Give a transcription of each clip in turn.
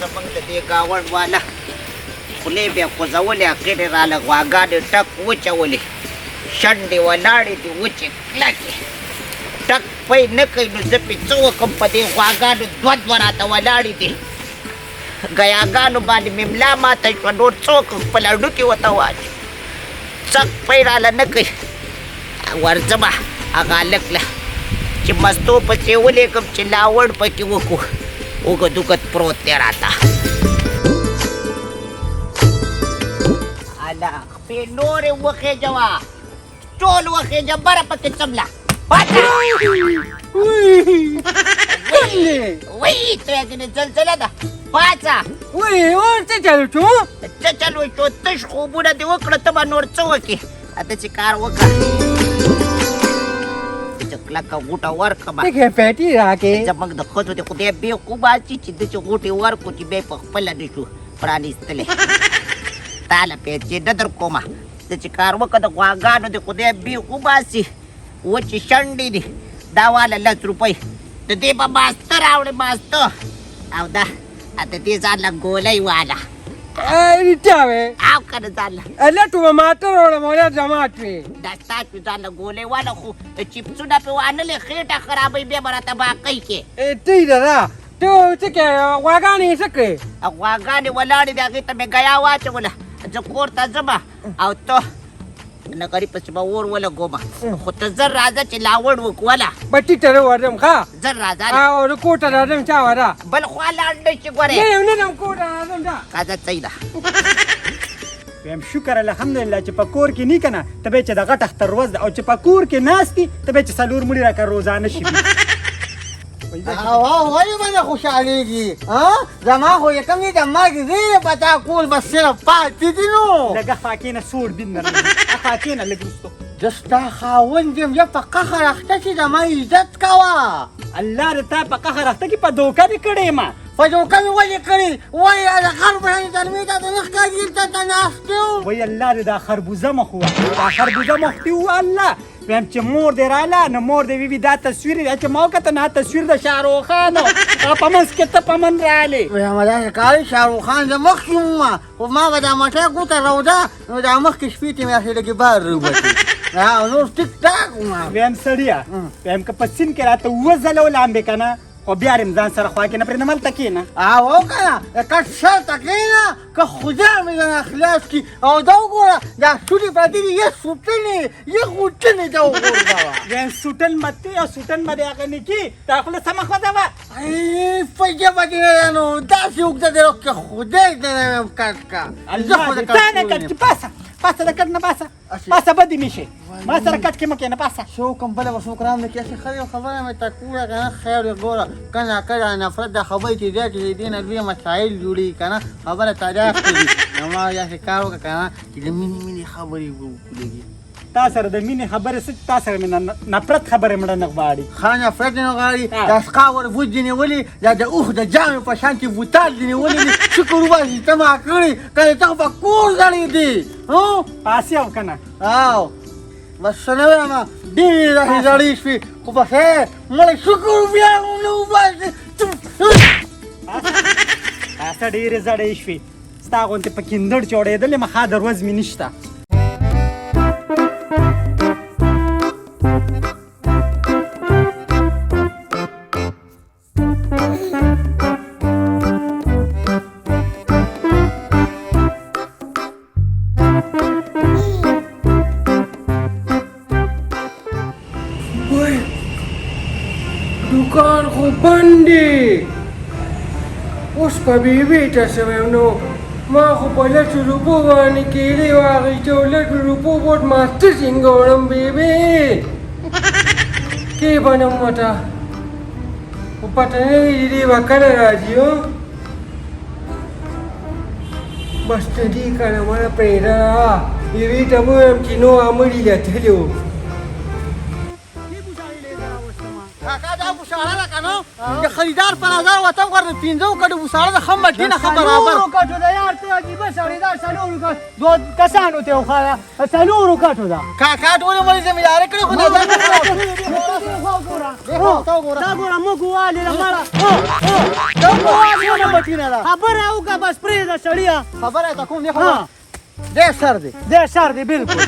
mong da dai gawan wala kule be ko zawule akire rala waga da tak wuce wule shande walare di wuce klake tak pai na kai no zafi tsawo kan fade waga da dwadwara ta walare di gaya gano ba di mimla mata kwado tsawo kan fala duki wata waje sak pai rala na kai warzama a galakla ci masto pa ce wule kam ci lawar pa ki wuku uga dukat proterata ala pinore wake jawa chol wake jabara pa ki samla pata wai to ya gine zalzala da pata wai wata jalto ta chalo to tash khubuna de wakra taba nor tsawaki ata ci kar waka laka guta war kama take peti rake jamang da khoto de kude be kubaci ci de guti war ku ti be pala de su prani stele tala pe ci dadar koma da ci karwa ka da gwagano de kude be kubasi wace shandi ne dawala las rupai da de ba master awre master awda ata de zalla golai wala ai tawe aw kada zalla alla tu matar wala mola jamatwe da sta tu zalla golai wala khu chipsu da pe wana le kheta kharabai be barata ba kai ke ti da to take waga ne sake waga ne wala ne da kai ta me gaya wace wala jakor ta zama aw to na gari pas ba wor wala goma khota zarra za ci lawar wala batti tare wadam kha zarra za a wani kota da dam ta wada bal khwala da shi gore ne dam kota da dam da kaza tsaida ویم شکر الحمدلله چې پکور کې نه کنه تبه چې دغه تختر وز او چې پکور کې ناشتي تبه چې سلور مړي راکړ روزانه شي وای باندې خوشاليږي ها زما خو یکم نه د ماګي زی پتا کول بس صرف پاتې دي نو لګه فاکینه سور دین نه فاکینه لګستو دستا خاون دې یا په قهر اخته چې زما عزت کاوه الله دې تا په قهر اخته کې په دوکه دې کړې ما فجوكم ولي كري ويا الخرب عند الميتة نخكاجي تتناستو وای الله دې دا خربوزه مخو دا خربوزه مختي والله ویم چې مور دې رااله نو مور دې وی دا تصویر چې ما وکړه نه تصویر د شاهرخ خان په منځ کې ته پمن رااله ویا مدا کاری شاهرخ خان د مخشوم او ما ودا مټه ګوته رودا نو دا مخ کې شپې ته مې اخیره کې بار روبټي نو ټیک ټاک ویم سړیا ویم که پسین کې راته وزلو لامبې کنه او بیا رمضان سره خوا کې نه پرې نمل تکینه او کنه کټ شر تکینه که خدا مې نه اخلاص کی او دا وګوره دا سټي پاتې دي یې سټنی یې غوټنی دا وګوره ویم سټن مته او سټن باندې هغه نه کی تا خپل سم خو دا ای فجه باندې نو دا څه وګړه درو که خدای دې کټ کا الله دې نه کټ پاسه پاسه د کټ نه پاسه بدی میشه ما سره کټ کې مکه نه پاسه شو کوم بل وسو کرام نه کیسه خبره مې تا کوله کنه خیر ګوره کنه کړه نفرت د خبرې چې دې دین الوی مسائل جوړي کنه خبره تاجا کړي نو ما یا کارو کنه چې مینی خبرې وکړي تا سره د مینې خبره ست تا سره مینه نفرت خبره مړه نه غواړي خان نفرت نه غواړي د سقاور وجنی ولي د اوخ د جام په شانتي بوتال دی ولي شکر واسي تما کړی کله ته په کور ځړې دي هو پاسې او کنه او بس نه ما ډېر راځړې شي خو په خیر مړ شکر بیا نو واسي تاسو ډېر زړې شوي ستا غونته په کیندړ چوړېدلې مخا دروز مې نشته दुकान को बंदी उस पर बीबी तस्वीर नो माँ को पहले चुरुपो वानी केले वाली चोले चुरुपो बहुत मास्टर सिंगोरम बीबी के बनम मता वो पता नहीं ये वकल राजियो बस तरी का हमारा प्रेरणा ये भी तब हम किनो आमरी लेते लो काका जा बुशाला کنه د خریدار په نظر وته ورته 15 کډو وساړه د خمه دینه برابر کټو دا یار ته عجیبه سړی دا سلورو کټ دو کسانو ته وخاله سلورو کټو دا کاکا ټول مې زمیدار کړو خو نه دا ګوره موږ والي لمړه دا ګوره نه بټینه دا خبره او کا بس پرې دا سړیا خبره تا کوم نه خبره دې سر دی دې سر دی بالکل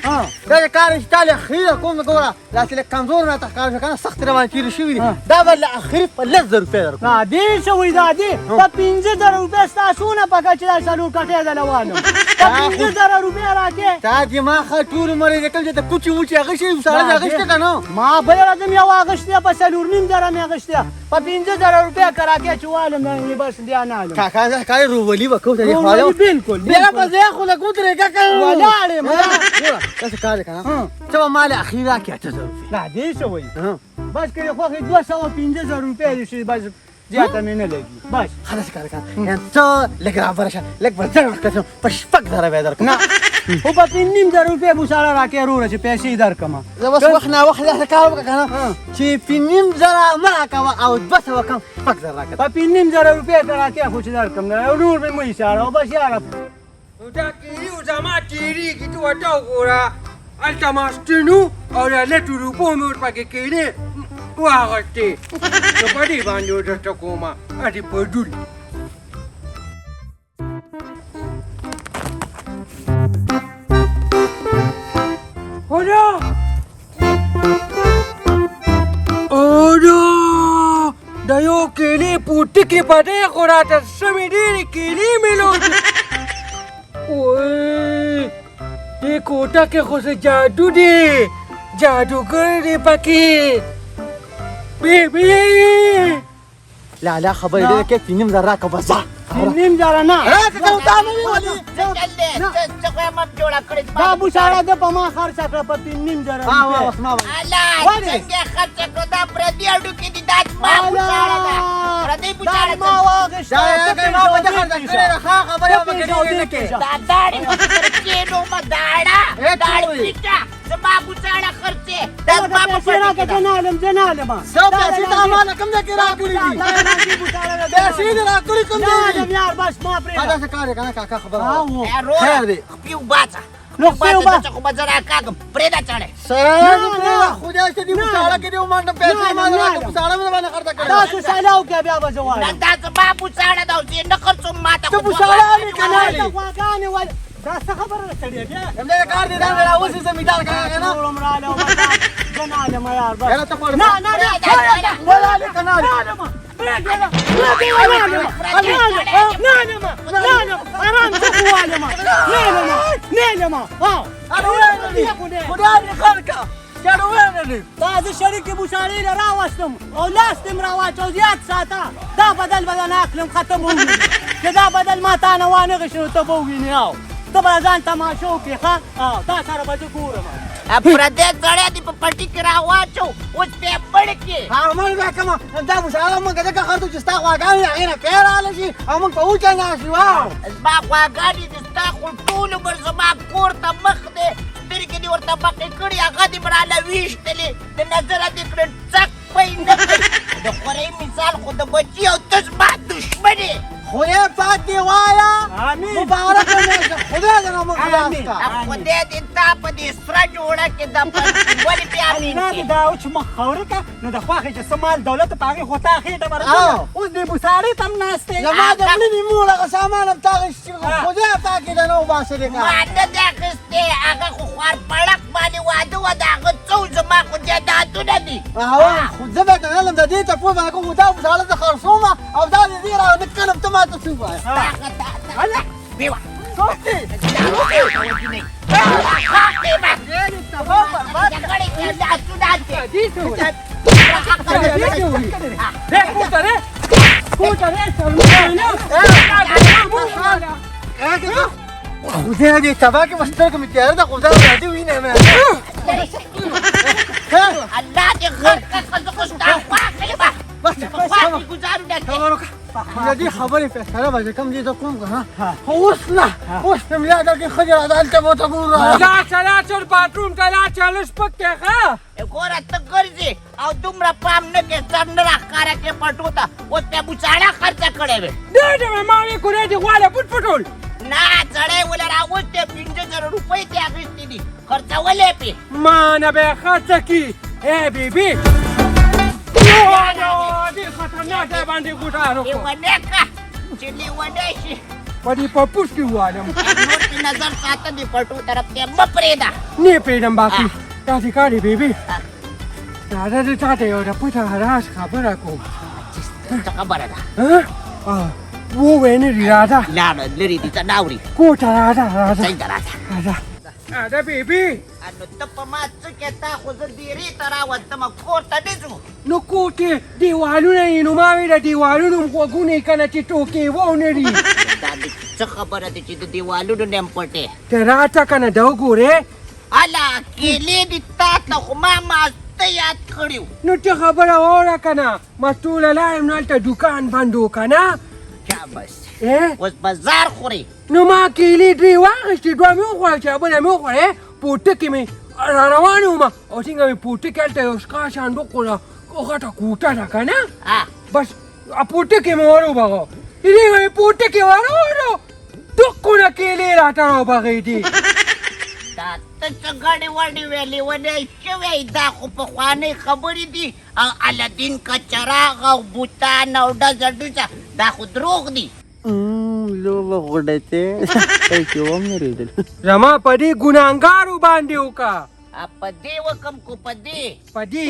ها دا کار اشتاله خیره کوم ګوره لکه کمزور نه تخکار کنه سخت روان تیر شوی دی دا ول اخر په 1000 روپے درکو ها دې شوی دا دی په 15000 روپے تاسو نه پکا چې سلور کټه دا لوانو په 15000 روپے راکې تا دې ما خټور مړې کله چې کوچی وچی هغه شی وساړه هغه شته کنه ما به راځم یو اغشته په سلور نیم درا مې اغشته په 15000 روپے کراکې چوالم نه بس دی نه کاکا دا کار روولي وکړو ته خو بالکل بیا په ځای خو له کوتره کاکا ولاړې ما ګوره تاسو کار کنه ته مال اخیرا کې 8000 لا دې شوی بس کړي خو 250 روپے شي بس زیاته مې نه لګي بس خلاص کار کنه ته لګ را ورشه لګ ورځه وکړم په شپږ زره به درکم نه او په 3.5 روپے بوساړه راکې وروره چې پیسې درکم زه بس وخت نه وخت له کار وکړه کنه چې 3.5 زره ما کا او 200 وکم شپږ زره راکړه په 3.5 روپے راکې خو چې درکم نه ورور به مې اشاره او بس یار دا کیری او زما کیری کی تو وټاو ګورا الته ماستنو او له ټورو په مور پکې کیری واغټي نو پدی باندې ورته کومه اټي پدول اودا دا یو کیلی پوټی کې پدې خوراته سمې ډېرې کیلی ملو اوه دې کوټه کې خو څه جادو دی جادوګر دی پکې بیبي لا لا خبر دې کې 3.5 زره راکړه بس 3.5 نه راکړه تا مې ولي څه قیمت جوړه کړې دا بوساړه د په ما خرڅ کړ په 3.5 ها اسما الله څنګه خرڅ کړو دا پر دې اډو کې دي دا ما بوساړه دا پر دې بوساړه ما واغښت دا ما په دغه ځکه ښه خبره وکړې دا داړي کې نو ما داړه داړي پیچا زما بوساړه خرڅه دا ما په سره کې جنالم سب پیسې ته مال کم نه کې راکړي دي پیسې دې راکړي کوم دي یار بس ما پرې دا څه کار کنه کاکا خبره ها خیر دی پیو باچا نو پیو با څه کو بازار کا پرېدا چړې سره خدای دې مصالحه کې دې مانډه پیسې ما نه مصالحه مې باندې خرڅ کړې تاسو سلاو کې بیا وځوال دا زما بوساړه دا چې نه خرڅو ما ته ته مصالحه نه کنه واګانې ول دا څه خبره چړې بیا همدا کار دې دا ولا اوس زمیدار کنه نه عمراله جنالم یار بس یاره ته پړ نه ولا دې کنه تازه شریک بوساړې له راوستم او لاس دې راواچو زیات ساته دا بدل اخلم ختم وګورم چې دا بدل ما تا نه وانه غشنو ته به ووینې او ته به ځان تماشا وکړې ښه تا سره به زه ګورم پردې سړی دې په پټي کې راواچو اوس پې پړ کې عمل به کوم دا مصالحه موږ دغه خاطر چې ستا غواګانې هغې نه پیراله شي او موږ په اوچه ناشو زما غواګانې دې ستا خو ټول عمر زما کور ته مخ دی سترګې دې ورته بقې کړي هغه دې به راله ویشتلې د نظره دې کړې څک پی نه کوي د خورۍ مثال خو د بچي او ته زما دښمن یې خدای پاک دې وایه مبارک مې خدای دې موږ خلاص کړه خدای دې تا په دې سره جوړه کې د ولې بیا نه دا او چې مخ خورې که نو د خواښې چې څه مال دولت په هغې خو تا خېټه به رسوله اوس دې بوساړې ته هم ناستې زما د مړینې مور هغه سامان هم تا اخیستي خدای پاک دې نه وباسلې که ما نه دی اخیستی هغه خو خوار پړق باندې واده وه د هغه څو زما خو جایدادونه دي خو زه به که علم د دې تپوس باندې کوم دا مصالحه زه خرڅوم او دا د دې را نه کلم ته ما ته څه ووایه بیوه څوک دي خدای دې تبا کې مستر کې تیار ده خدای دې وینه مې الله دې غر کا خزه خو ستا خواخې به خواخې ګزارو ده دې خبرې فیصله به کوم دې ته کوم که اوس نه اوس مې یاد کې خجر عدالت ته به ته ګورم لا چلا چل باتروم ته لا چلش پکې ښه ګوره ته ګرځې او دومره پام نه کې سر نه راښکاره کې پټو ته اوس بیا بوچاړه خرڅه کړې وې دا د ما وې کورې دې غواړه پټ پټول نه سړی ولې راوستې 15,000 روپۍ دې اخیستې دي خرڅولې پې ما نه به خرڅه کی اے بیبي دې خطرناک ځای باندې ګوټه وکړو لیونی که چې لیونی شي په دې پپوس کې ووالم نور پې نظر ساته دې پټو طرف ته مه پرېږده نه پرېږدم باقي داسې کارې بیبي راځه زه تا ته یو د پټه راز خبره کوم څه خبره ده ووایې نه دي راځه لاړه لرې دي ته نه اوري کور ته راځه راځه صحیح ده راځه راځه بیبي نو ته په ما څه کې تا خو زه ډېرې ته راوستم کور ته نه ځو نو کور کې دیوالونه یې نو ما وې د دیوالونو غوږونه یې که نه چې ټوکې ونه دي دا د څه خبره ده چې د دیوالونو نه م پټې ته راته که نه دا وګورې الا کیلې دي تا ته خو ما ماسته یاد کړي وو نو ته خبره واوره که نه ما ټوله لاړم نو هلته دوکان بند و که نه چا بس اوس اوس بازار خوري نو ما کیلې درې واخېستې دوه مې وخوړل چې بله مې وخوړې پوټکې مې را روان وم او څنګه مې پوټکې هلته یو ښکا صندوق و غټه کوټه ده که نه بس پوټکې مې وروبغو دې مې پوټکې وروړو ټکونه کیلې راته راوبغېدې دا ته څه ګډې وډې ویلې ونی شوی دا خو پخوانۍ خبرې دي او الدین که چراغ او بوتان او ډزه ډوزه دا خو دروغ دي لوبه غوډته چې وم نه ریدل زما په دې ګناهګارو باندې وکړه په دې وکم کو په دې په دې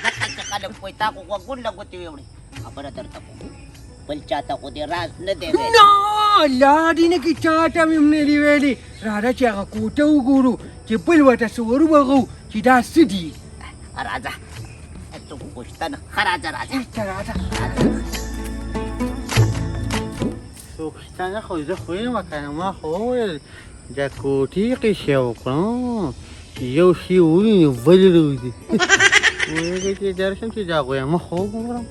ځکه چې خلک وایي تا خو غوږونه له ګوتې ویوړې خبره درته کوم بل چاته خو دې راز نه دی ویلی نه الله دې نه کې چاته مې هم نه دي ویلي راځه چې هغه کوټه وګورو چې بل ورته څه وروبغو چې دا څه دي راځه څوک پوښتنه ښه راځه راځه راځه پوښتنه خو زه خو یم که نه ما خو وویل د کوټې قیصه وکړم چې یو شي وویني بل روځي ویلې چې درشم چې دا غویم مخ وګورم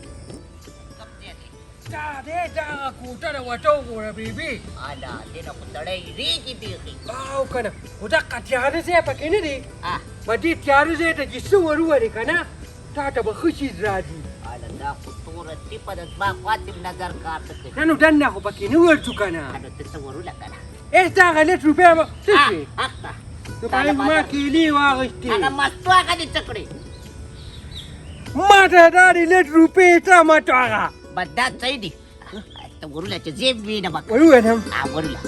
دا دې دا کوټه د ورته وګوره بیبي الا دې نه خو سړی ریږي بیخي او که نه خو دقه تیاره ځای پکې نه دی په دې تیاره ځای ته چې څه وروورې که نه تا ته به ښه چیز راځي الا دا خو توره ټیپه ده زما خواته نظر کار نه کوي نه نو دننه خو پکې نه ورځو که نه نو ته څه وروله که نه هېڅ دغه لټ روپۍ به څه شي حق ده نو په ما کیلې واغېستې هغه مستو هغه دې څه کړې ما ته دا دې لټ روپۍ ته ماته هغه بس دا صحیح دي ته وروله چې زه وینم وروینم وروله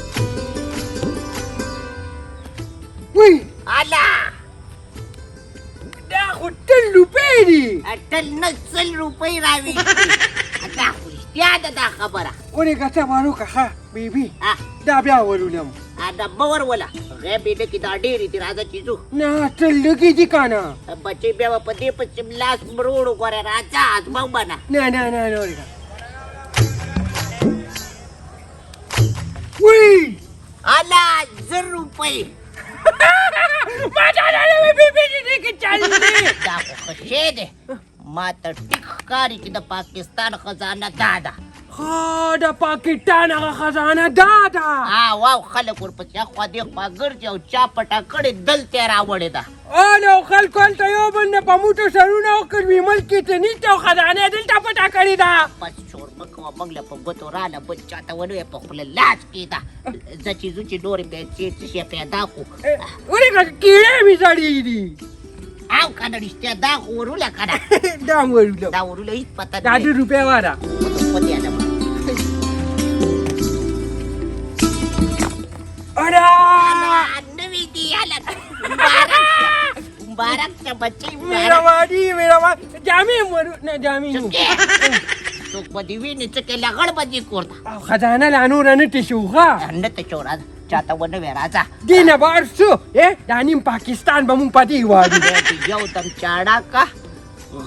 وی الا دا خو تل روپۍ دي اتل نه 100 روپۍ راوېستې دا خو رښتیا ده دا خبره ولې ګټه وار وکړه ښه بیبي دا بیا ورولم دا به وروله غیب یې ډکې دا ډېرې دي راځه چې ځو نه تل لږې دي که نه بچې بیا به په دې پسې لاس مروړو ګورې راځه ازما وبنه نه نه نه نه وی الا 100 روپۍ ما ته نه وی بیبي دې کې چل دی دا خو ښه شی دی ما ته ټیک ښکاري چې د پاکستان خزانه دا ده ها د پاکستان هغه خزانه دا ده واو خلک ورپسې اخوا دې خوا ګرځي او چا پټه کړې دلته یې راوړې ده نو خلکو هلته یو بل نه په موټو سرونه وکړوي ملکې ته نشته او خزانه یې دلته پټه کړې ده بس شور مه کوه موږ له په ګوتو راله بل چاته ونه وایې په خوله لاس کې ده زه چې ځو چې نورې پیسې څه شی پیدا کړو ولې کیړې مې سړي دي او که نه رښتیا دا خو وروله که نه دا هم ورولم دا وروله هېڅ پته دا 2 روپۍ واره نوي دي هلک مبارک شه بچی مهرباني جامې نه جامې څوک به دې ویني څه کې لغړ به دې کور ته او خزانه لا نوره نه تشو ښه نه تشو راځه چاته ونه وایې راځه دې نه بار شو دا نیم پاکستان به مونږ په دې وایو یو دم چاړه که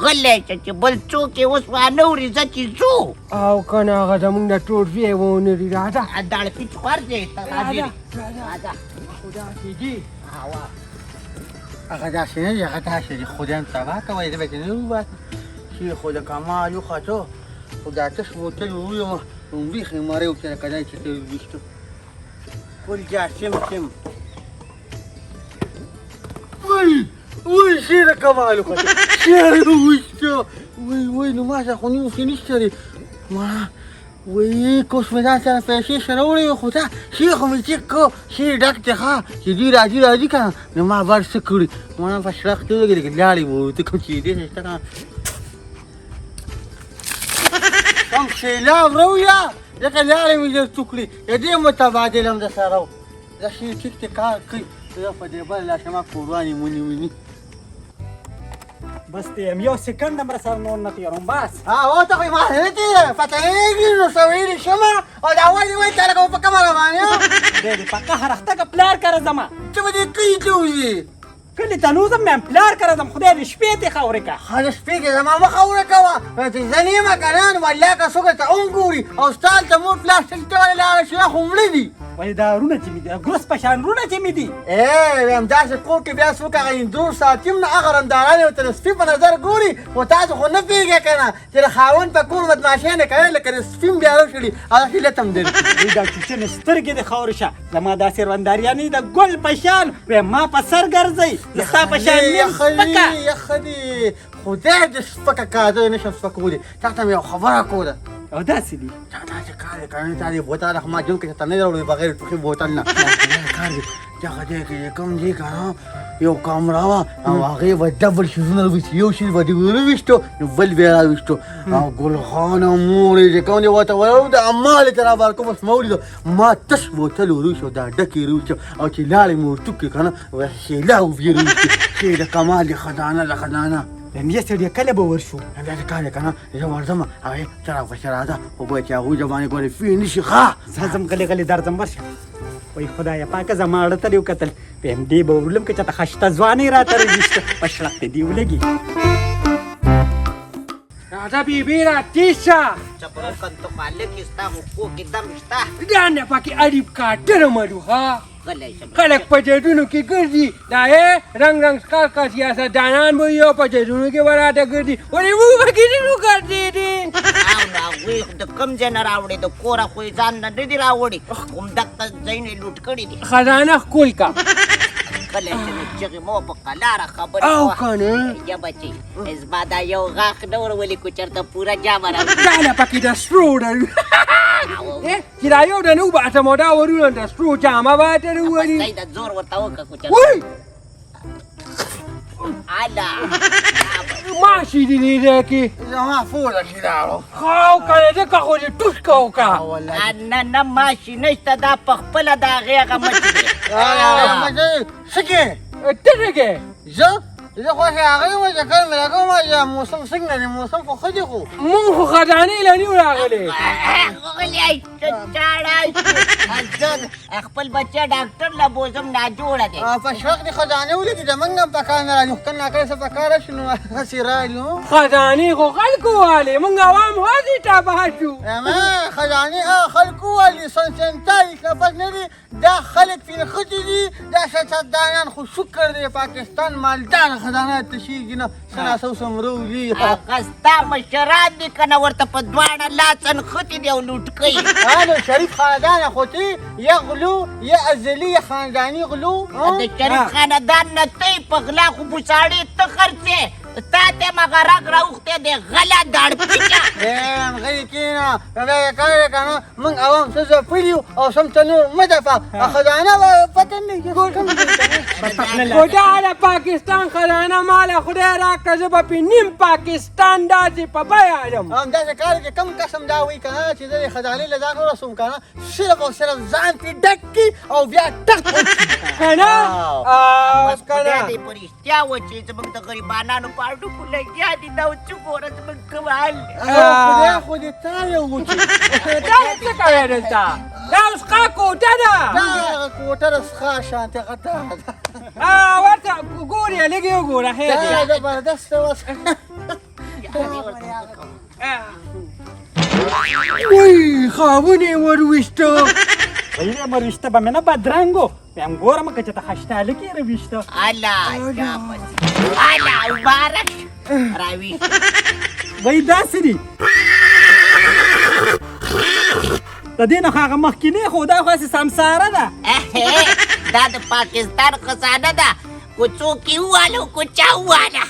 غلی چې بل څوک یې اوس وانه وري زه چې ځو او که نه هغه زمونږ د ټوټفې ونه ري راځه داړه پیچ خوار دی راځه خو داسې دي هغه داسې نه دي هغه داسې دي خدای هم تباه کوی زه به چې نه وباسم چې خو د کمال وختو خو دا تش بوتل وویم نو بیخي مری وکړه که دی چې ته وویشتو ګل جاسم سم وی وای شیر کمال خو شیر وشته وای نو ما خو نیو فینیشتري ما وای کوس مې دا سره پیسې سره وړي خو دا شي خو مې چیک کو شي ډک ته ښه چې دی راځي کنه نو ما بار څه کړي ما په شرخ ته وګورې لاړې وو ته کوم چې دې څه کوم شیلا ورویا لکه لاړې مې در ټوکړي دې متبادل هم د سره دا شي ټیک ته کار کوي زه په دې بل لا شمه قرباني مونږ ویني بس ته یو سکند هم رسره نور نه تېروم بس او ته خو ما نه دي پته یې نو سویری شمه او دا وایي ته لکه په کمره باندې دې په قهر اخته پلار کړه زما ته به دې کوي دوی کله تنوزم مې پلار کړه زم خدای دې شپې ته خورې کا خلاص پیګه زما مخ اوره کوا ته ځنی ما کنان ولا کا سوګه ته اونګوري او ستال ته مور پلاستیک ته ولا شي خو مړ دي وای دا رونه چې می دي ګروس پشان رونه چې می دي هم داسې کور کې بیا څوک هغه اندور ساتیم نه هغه رندارانې ورته د سپي په نظر ګوري خو تاسو خو نه پوهېږئ که نه چې د خاوند په کور بدماشیانې کوئ لکه د سپي بیا وشړي هغه هیلت هم درکړي وای دا چوچنې سترګې د خاورې شه زما داسې رنداریانې د ګل په شان وای ما په سر ګرځئ زه ستا په شان نیم سپکه یخه دي خدای دې سپکه کا زه نشم سپکولی تا ته مې یو خبره کوله او داسې دي تا داسې کار دی که نه تا دې بوتل خو ما جون کې ته نه راوړې بغیر ټوخي بوتل نه کار دی دغه دی کې کوم دی که نه یو کامره وه او هغې به ډبل شیزونه راویستي یو شیز به دې ورویستو نو بل بیا راویستو او ګلخانه مور یې چې کوم دی ورته ویل د امالې ته رابار کوم بس ما ولیدو ما تش بوتل ورویستو دا ډکې ورویستو او چې لاړې مې ورټوکې که نه شیله وبې ورویستې چې د کمال د خزانه د خزانه مې سړی کله به ورشو بیا دې کار دی که نه زه ورځم هغې چراغ پسې راځه خو باید چې هغوی زبانې ګورې فی نه شي ښه زه ځم غلی غلی درځم ورشه وای خدایه پاکه زما اړه ته دې وکتل په همدې به ورلم که چاته خشته ځوانۍ راته راویسته په شړق ته دې ولګي راځه بیبي را تېز شه چپروکن تو مالک ستا خو کو کې دم شته دا نه پکې اړیب کاټره مړو ها غلی شم خلک په جیدونو کې ګرځي دا یې رنګ رنګ ښکار کا سیاست دانان به یو په جیدونو کې وراته ګرځي ولې موږ پکې نه ګرځېدې او نو هغوی خو د کوم ځای نه راوړې د کوره خو یې ځان نه دي راوړي کوم دغه ځای نه یې لوټ کړي دي خزانه ښکل کا کله چې مې چغې مو په قلاره خبرې او کوه کنه یا بچي زما دا یو غاښ نه ورولي کو چېرته پوره جامه راوړي دا نه پکې د سرو ډل چې دا یو د نو به اټموډا ورونه د سرو جامه به ترې وولي صحیح د زور ورته وکړه کو چېرته وای الا ماشي دې دې کې زما فوله شي راړو خاو کنه ځکه خو دې ټوش کو کا نه نه ماشي نشته دا په خپله د هغې هغه مچ دی څه کې ته څه زه خو هغې وم چې کله مې راکوم یا موسم څنګه دی موسم خو ښه دی خو مونږ خو خزانې له نیو راغلې غلی چاړه خپل بچه ډاکټر له بوزم ناجوړه دی په شوق دې خزانې ولیکي زمونږ هم په کار نه راځي خو کله ناکله څه په کار راشي نو هسې راځو خزانې خو خلکو والې مونږ عوام هسې تباه شو ما خزانې خلکو والي سنسنتای کفت نه دي دا خلک فینخطي دي دا سیاستدانان خو شکر دی پاکستان مالدار خزانه تشیږي نه سناسو سمرولي هغه ستا مشران دي که نه ورته په دواړه لاس نښتي دي او لوټ کوي نو شریف خاندان خو ته یا غلو یا ازلي یا خانداني غلو د شریف خاندان نه تی په غلا خو بوساړې ته خرڅې تا ته مغه رګ راوښتی دی غله داړ پیچه غلی کېنه دا یې کار دی که نه موږ عوام څه ځپلي یو او سم ته نور مه دفع خزانه به پته نه کېږي خو دا د پاکستان خزانه ماله خدای راکړه زه به پې نیم پاکستان داسې په بیه یم همداسې کار دی چې کوم قسم دا وایي که نه چې زه د خزانې له ځان ورسوم که نه صرف او صرف ځان پې ډک کړي او بیا ټک که نه بس خدای دې په رښتیا وچې زموږ د غریبانانو په هډوکو لګیا دي دا اوس څه ګوره زموږ کوم حال دی خدای خو دې تا یو وچې دا څه کوې دلته دا اوس ښه کوټه ده دا کوټه د څښا شانتې غټه ده ورته ګورې لږې وګوره خیر دی دا زبردست اوس وای خاونه یې ورویسته ویلې مې رشته به مې نه بدرنګو بیا هم ګورم که چېرته خشتاله کې یې راویسته الله شاباس الله مبارک راویست وایي داسې دي د دې نه خو هغه مخکینۍ خو دا خو هسې سمساره ده دا د پاکستان خزانه ده Kuchukiwa lo kuchawana.